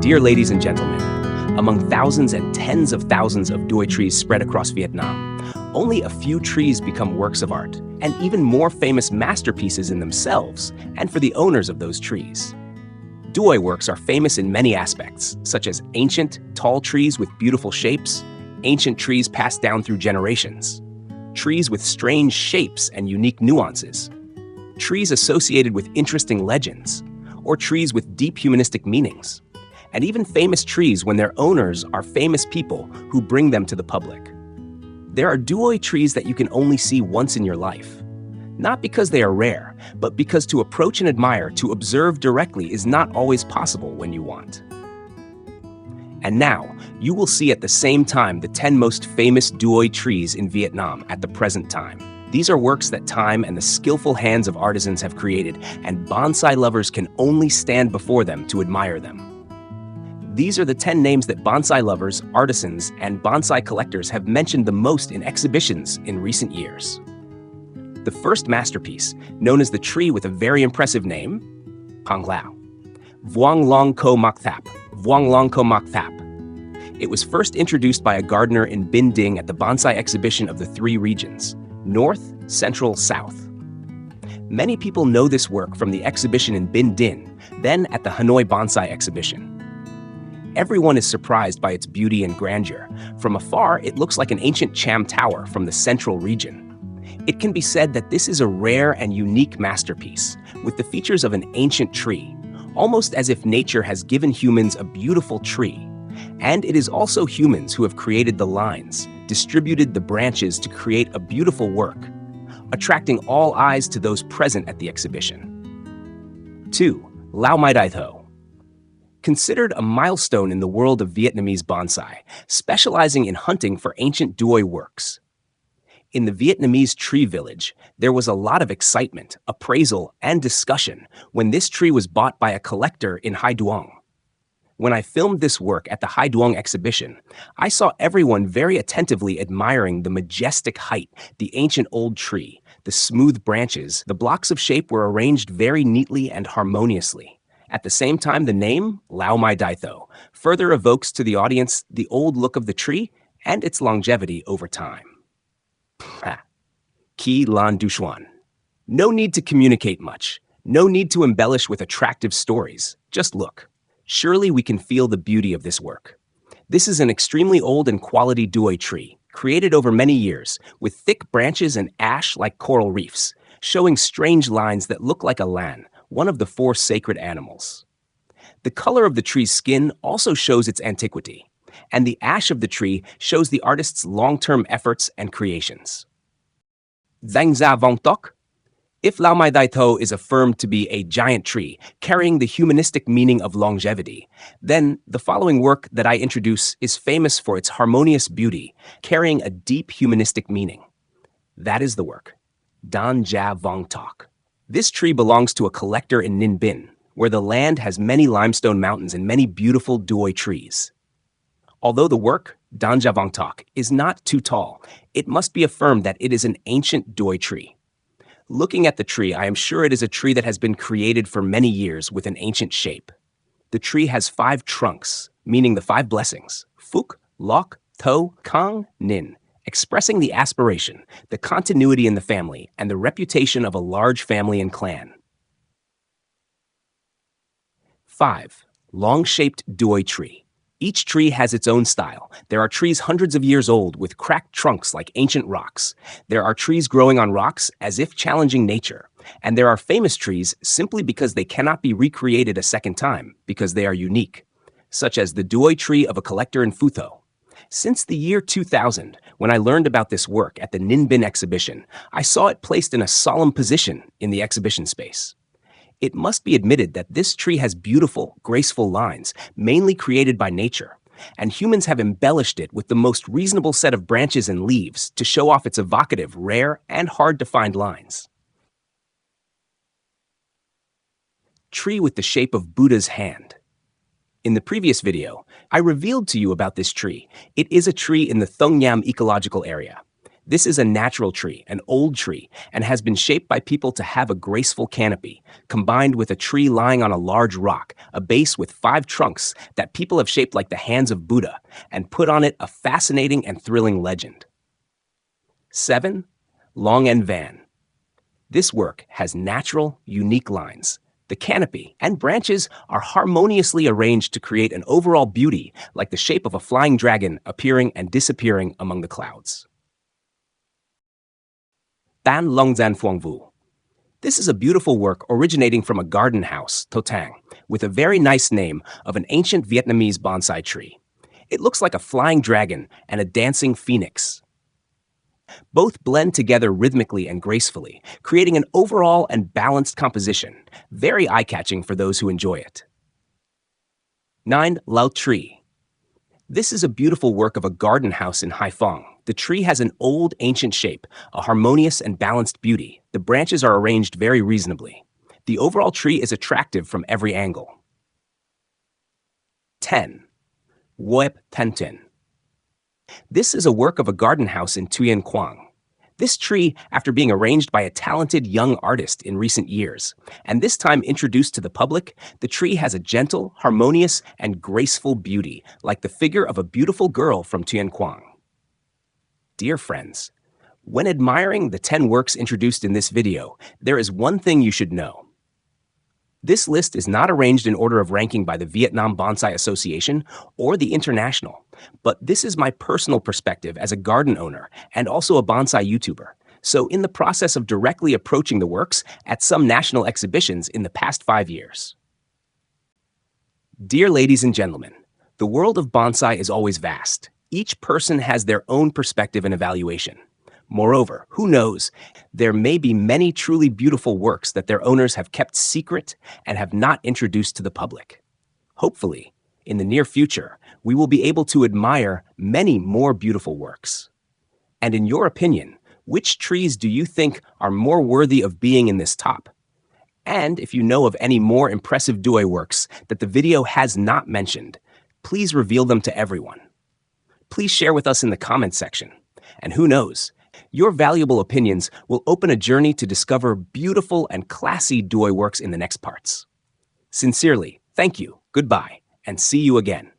Dear ladies and gentlemen, among thousands and tens of thousands of Duoi trees spread across Vietnam, only a few trees become works of art, and even more famous masterpieces in themselves and for the owners of those trees. Duoi works are famous in many aspects, such as ancient, tall trees with beautiful shapes, ancient trees passed down through generations, trees with strange shapes and unique nuances, trees associated with interesting legends, or trees with deep humanistic meanings, and even famous trees when their owners are famous people who bring them to the public. There are Duoi trees that you can only see once in your life. Not because they are rare, but because to approach and admire, to observe directly is not always possible when you want. And now, you will see at the same time the 10 most famous Duoi trees in Vietnam at the present time. These are works that time and the skillful hands of artisans have created, and bonsai lovers can only stand before them to admire them. These are the 10 names that bonsai lovers, artisans, and bonsai collectors have mentioned the most in exhibitions in recent years. The first masterpiece, known as the tree with a very impressive name, Pang Lao. Vuong Long Ko Mak Thap. Vuong Long Ko Mak Thap. It was first introduced by a gardener in Binh Dinh at the bonsai exhibition of the three regions, North, Central, South. Many people know this work from the exhibition in Binh Dinh, then at the Hanoi Bonsai exhibition. Everyone is surprised by its beauty and grandeur. From afar, it looks like an ancient Cham Tower from the central region. It can be said that this is a rare and unique masterpiece, with the features of an ancient tree, almost as if nature has given humans a beautiful tree. And it is also humans who have created the lines, distributed the branches to create a beautiful work, attracting all eyes to those present at the exhibition. 2. Lao Mai Dai Tho. Considered a milestone in the world of Vietnamese bonsai, specializing in hunting for ancient Duoi works. In the Vietnamese tree village, there was a lot of excitement, appraisal, and discussion when this tree was bought by a collector in Hai Duong. When I filmed this work at the Hai Duong exhibition, I saw everyone very attentively admiring the majestic height, the ancient old tree, the smooth branches. The blocks of shape were arranged very neatly and harmoniously. At the same time, the name, Lao Mai Dai Tho, further evokes to the audience the old look of the tree and its longevity over time. Ki Lan Duchuan. No need to communicate much. No need to embellish with attractive stories. Just look. Surely we can feel the beauty of this work. This is an extremely old and quality Duoi tree, created over many years, with thick branches and ash like coral reefs, showing strange lines that look like a lan, one of the 4 sacred animals. The color of the tree's skin also shows its antiquity, and the ash of the tree shows the artist's long-term efforts and creations. Dang Za Vong Tok. If Lao Mai Dai Tho is affirmed to be a giant tree carrying the humanistic meaning of longevity, then the following work that I introduce is famous for its harmonious beauty, carrying a deep humanistic meaning. That is the work, Dan Ja Vong Tok. This tree belongs to a collector in Ninh Binh, where the land has many limestone mountains and many beautiful Duoi trees. Although the work, Dan Ja Vong Tok, is not too tall, it must be affirmed that it is an ancient Duoi tree. Looking at the tree, I am sure it is a tree that has been created for many years with an ancient shape. The tree has 5 trunks, meaning the 5 blessings, Phúc, Loc, Tho, Cang, Ninh, expressing the aspiration, the continuity in the family, and the reputation of a large family and clan. 5. Long-shaped Duoi tree. Each tree has its own style. There are trees hundreds of years old with cracked trunks like ancient rocks. There are trees growing on rocks as if challenging nature. And there are famous trees simply because they cannot be recreated a second time because they are unique, such as the Duoi tree of a collector in Phu Tho. Since the year 2000, when I learned about this work at the Ninh Binh exhibition, I saw it placed in a solemn position in the exhibition space. It must be admitted that this tree has beautiful, graceful lines, mainly created by nature, and humans have embellished it with the most reasonable set of branches and leaves to show off its evocative, rare, and hard-to-find lines. Tree with the shape of Buddha's hand. In the previous video, I revealed to you about this tree. It is a tree in the Thong Nham ecological area. This is a natural tree, an old tree, and has been shaped by people to have a graceful canopy, combined with a tree lying on a large rock, a base with 5 trunks that people have shaped like the hands of Buddha, and put on it a fascinating and thrilling legend. 7. Long and Van. This work has natural, unique lines. The canopy and branches are harmoniously arranged to create an overall beauty, like the shape of a flying dragon appearing and disappearing among the clouds. Ban Long Zan Phuong Vu. This is a beautiful work originating from a garden house, Totang, with a very nice name of an ancient Vietnamese bonsai tree. It looks like a flying dragon and a dancing phoenix. Both blend together rhythmically and gracefully, creating an overall and balanced composition, very eye-catching for those who enjoy it. 9. Lao Tree. This is a beautiful work of a garden house in Haiphong. The tree has an old, ancient shape, a harmonious and balanced beauty. The branches are arranged very reasonably. The overall tree is attractive from every angle. 10. Woep Tenten. This is a work of a garden house in Tuyen Quang. This tree, after being arranged by a talented young artist in recent years, and this time introduced to the public, the tree has a gentle, harmonious, and graceful beauty, like the figure of a beautiful girl from Tuyen Quang. Dear friends, when admiring the 10 works introduced in this video, there is one thing you should know. This list is not arranged in order of ranking by the Vietnam Bonsai Association or the International, but this is my personal perspective as a garden owner and also a bonsai YouTuber. So in the process of directly approaching the works at some national exhibitions in the past 5 years. Dear ladies and gentlemen, the world of bonsai is always vast. Each person has their own perspective and evaluation. Moreover, who knows, there may be many truly beautiful works that their owners have kept secret and have not introduced to the public. Hopefully, in the near future, we will be able to admire many more beautiful works. And in your opinion, which trees do you think are more worthy of being in this top? And if you know of any more impressive Duoi works that the video has not mentioned, please reveal them to everyone. Please share with us in the comments section. And who knows, your valuable opinions will open a journey to discover beautiful and classy Duoi works in the next parts. Sincerely, thank you, goodbye, and see you again.